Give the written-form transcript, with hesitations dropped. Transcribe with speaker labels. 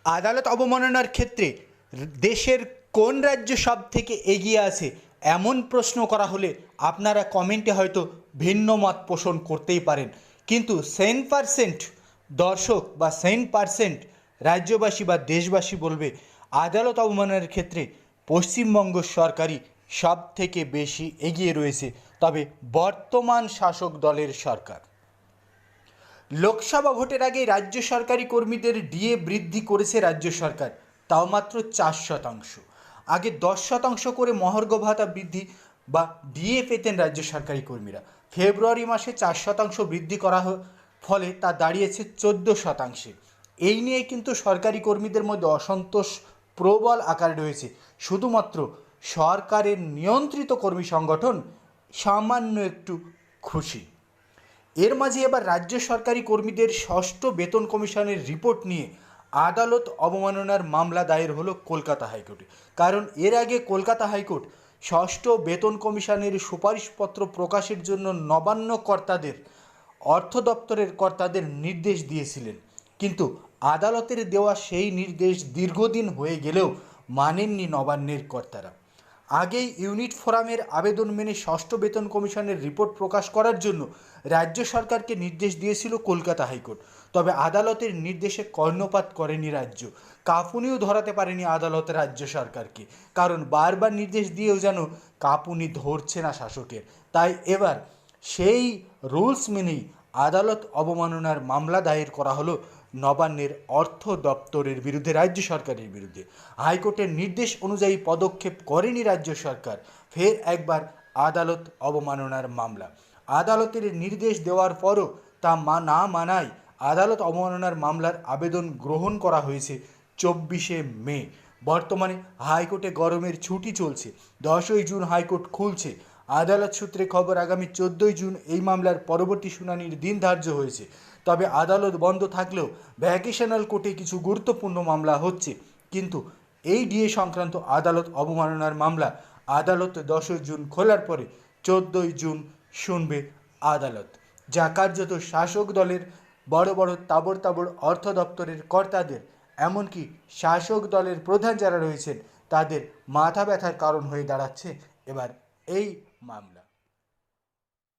Speaker 1: আদালত অবমাননার ক্ষেত্রে দেশের কোন রাজ্য সব থেকে এগিয়ে আছে এমন প্রশ্ন করা হলে আপনারা কমেন্টে হয়তো ভিন্ন মত পোষণ করতেই পারেন, কিন্তু 100% দর্শক বা 100% রাজ্যবাসী বা দেশবাসী বলবে আদালত অবমাননার ক্ষেত্রে পশ্চিমবঙ্গ সরকারই সব থেকে বেশি এগিয়ে রয়েছে, তবে বর্তমান শাসক দলের সরকার। লোকসভা ভোটের আগে রাজ্য সরকারি কর্মীদের ডিএ বৃদ্ধি করেছে রাজ্য সরকার, তাও মাত্র 4%। আগে 10% করে মহার্ঘ ভাতা বৃদ্ধি বা ডিএ পেতেন রাজ্য সরকারি কর্মীরা। ফেব্রুয়ারি মাসে 4% বৃদ্ধি করা ফলে তা দাঁড়িয়েছে 14%। এই নিয়ে কিন্তু সরকারি কর্মীদের মধ্যে অসন্তোষ প্রবল আকারে রয়েছে। শুধুমাত্র সরকারের নিয়ন্ত্রিত কর্মী সংগঠন সামান্য একটু খুশি। এর মাঝে এবার রাজ্য সরকারি কর্মীদের ষষ্ঠ বেতন কমিশনের রিপোর্ট নিয়ে আদালত অবমাননার মামলা দায়ের হলো কলকাতা হাইকোর্টে। কারণ এর আগে কলকাতা হাইকোর্ট ষষ্ঠ বেতন কমিশনের সুপারিশপত্র প্রকাশের জন্য নবান্ন কর্তাদের, অর্থ দপ্তরের কর্তাদের নির্দেশ দিয়েছিলেন, কিন্তু আদালতের দেওয়া সেই নির্দেশ দীর্ঘদিন হয়ে গেলেও মানেননি নবান্নের কর্তারা। আগেই ইউনিট ফোরামের আবেদন মেনে ষষ্ঠ বেতন কমিশনের রিপোর্ট প্রকাশ করার জন্য রাজ্য সরকারকে নির্দেশ দিয়েছিল কলকাতা হাইকোর্ট, তবে আদালতের নির্দেশে কর্ণপাত করেনি রাজ্য। কাঁপুনিও ধরাতে পারেনি আদালত রাজ্য সরকারকে, কারণ বারবার নির্দেশ দিয়েও যেন কাঁপুনি ধরছে না শাসকের। তাই এবার সেই রুলস মেনেই আদালত অবমাননার মামলা দায়ের করা হলো নবান্নের অর্থ দপ্তরের বিরুদ্ধে, রাজ্য সরকারের বিরুদ্ধে। হাইকোর্টের নির্দেশ অনুযায়ী পদক্ষেপ করেনি রাজ্য সরকার, ফের একবার আদালত অবমাননার মামলা। আদালতের নির্দেশ দেওয়ার পরও তা না মানায় আদালত অবমাননার মামলার আবেদন গ্রহণ করা হয়েছে 24শে মে। বর্তমানে হাইকোর্টে গরমের ছুটি চলছে। 10ই জুন হাইকোর্ট খুলছে। আদালত সূত্রে খবর আগামী 14ই জুন এই মামলার পরবর্তী শুনানির দিন ধার্য হয়েছে। তবে আদালত বন্ধ থাকলেও ভ্যাকেশনাল কোর্টে কিছু গুরুত্বপূর্ণ মামলা হচ্ছে, কিন্তু এই ডিএ সংক্রান্ত আদালত অবমাননার মামলা আদালত 10ই জুন খোলার পরে 14ই জুন শুনবে আদালত, যা কার্যত শাসক দলের বড় বড় তাবড় তাবড় অর্থ দপ্তরের কর্তাদের, এমনকি শাসক দলের প্রধান যারা রয়েছেন তাদের মাথা ব্যথার কারণ হয়ে দাঁড়াচ্ছে এবার এই মামলা।